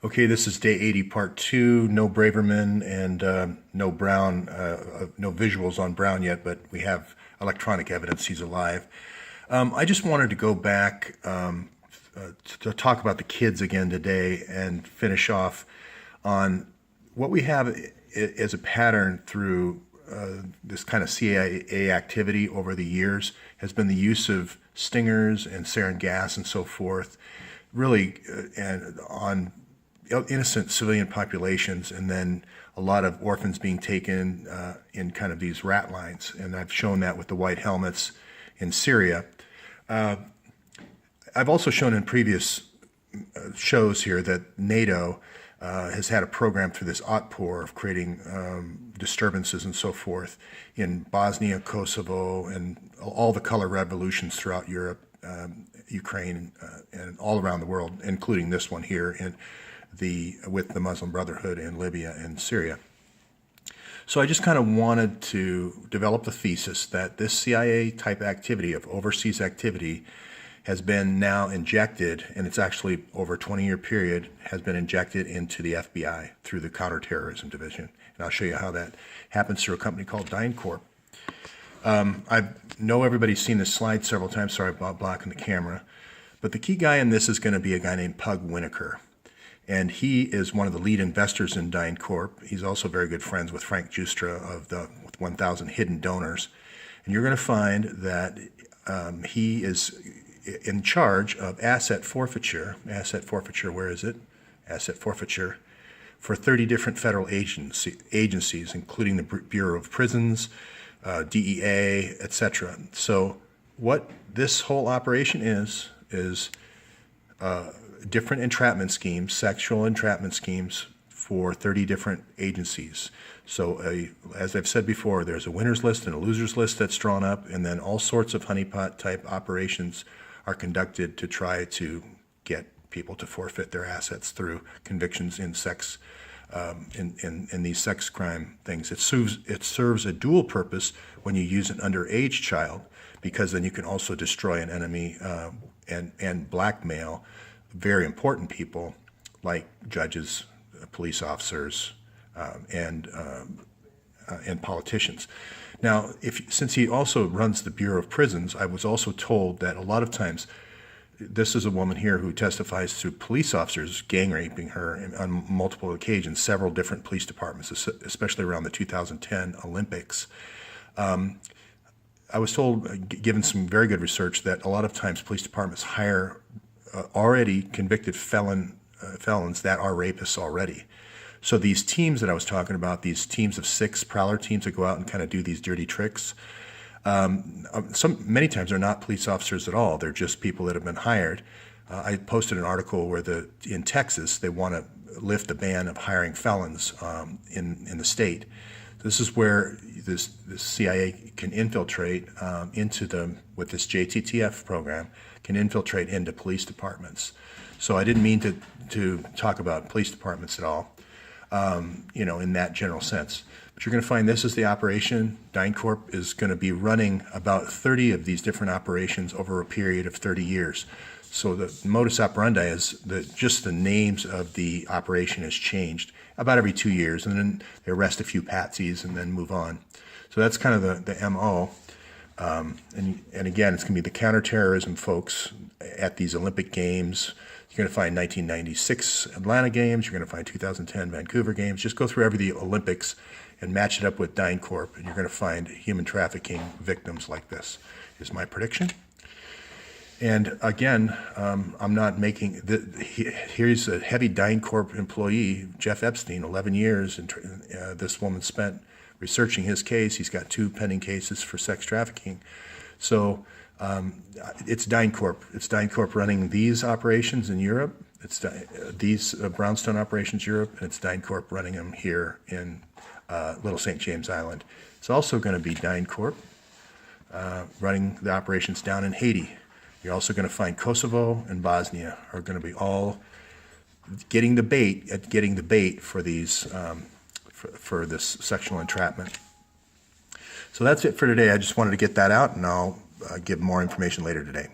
Okay, this is day 80, part 2. No Braverman and no Brown, no visuals on Brown yet, but we have electronic evidence he's alive. I just wanted to go back to talk about the kids again today and finish off on what we have as a pattern through this kind of CIA activity over the years has been the use of stingers and sarin gas and so forth, really and on innocent civilian populations, and then a lot of orphans being taken in kind of these rat lines. And I've shown that with the white helmets in Syria. I've also shown in previous shows here that NATO has had a program through this outpour of creating disturbances and so forth in Bosnia, Kosovo, and all the color revolutions throughout Europe, Ukraine, and all around the world, including this one here with the Muslim Brotherhood in Libya and Syria. So I just kind of wanted to develop the thesis that this CIA type activity of overseas activity has been now injected, and it's actually over a 20-year period, has been injected into the FBI through the Counterterrorism Division. And I'll show you how that happens through a company called DynCorp. I know everybody's seen this slide several times, sorry about blocking the camera, but the key guy in this is going to be a guy named Pug Winokur. And he is one of the lead investors in DynCorp. He's also very good friends with Frank Giustra of the 1,000 Hidden Donors. And you're going to find that he is in charge of asset forfeiture, where is it? Asset forfeiture for 30 different federal agencies, including the Bureau of Prisons, DEA, etc. So what this whole operation is different entrapment schemes, sexual entrapment schemes for 30 different agencies. So as I've said before, there's a winner's list and a loser's list that's drawn up, and then all sorts of honeypot type operations are conducted to try to get people to forfeit their assets through convictions in sex, in these sex crime things. It serves a dual purpose when you use an underage child, because then you can also destroy an enemy and blackmail very important people like judges, police officers, and politicians. Now, since he also runs the Bureau of Prisons, I was also told that a lot of times, this is a woman here who testifies to police officers gang raping her on multiple occasions, several different police departments, especially around the 2010 Olympics. I was told, given some very good research, that a lot of times police departments hire already convicted felons that are rapists already. So these teams that I was talking about, these teams of 6 prowler teams that go out and kind of do these dirty tricks, many times they're not police officers at all. They're just people that have been hired. I posted an article where in Texas they want to lift the ban of hiring felons in the state. This is where this CIA can infiltrate with this JTTF program, can infiltrate into police departments. So I didn't mean to talk about police departments at all, in that general sense. But you're going to find this is the operation. DynCorp is going to be running about 30 of these different operations over a period of 30 years. So the modus operandi is just the names of the operation has changed about every 2 years, and then they arrest a few patsies and then move on. So that's kind of the MO. And again, it's going to be the counterterrorism folks at these Olympic Games. You're going to find 1996 Atlanta Games. You're going to find 2010 Vancouver Games. Just go through every Olympics and match it up with DynCorp, and you're going to find human trafficking victims like this, is my prediction. And again, I'm not making here's a heavy DynCorp employee, Jeff Epstein, 11 years, and this woman spent researching his case. He's got 2 pending cases for sex trafficking. So it's DynCorp. It's DynCorp running these operations in Europe. It's these brownstone operations Europe, and it's DynCorp running them here in Little St. James Island. It's also going to be DynCorp running the operations down in Haiti. You're also going to find Kosovo and Bosnia are going to be all getting the bait for these for this sexual entrapment. So that's it for today. I just wanted to get that out, and I'll give more information later today.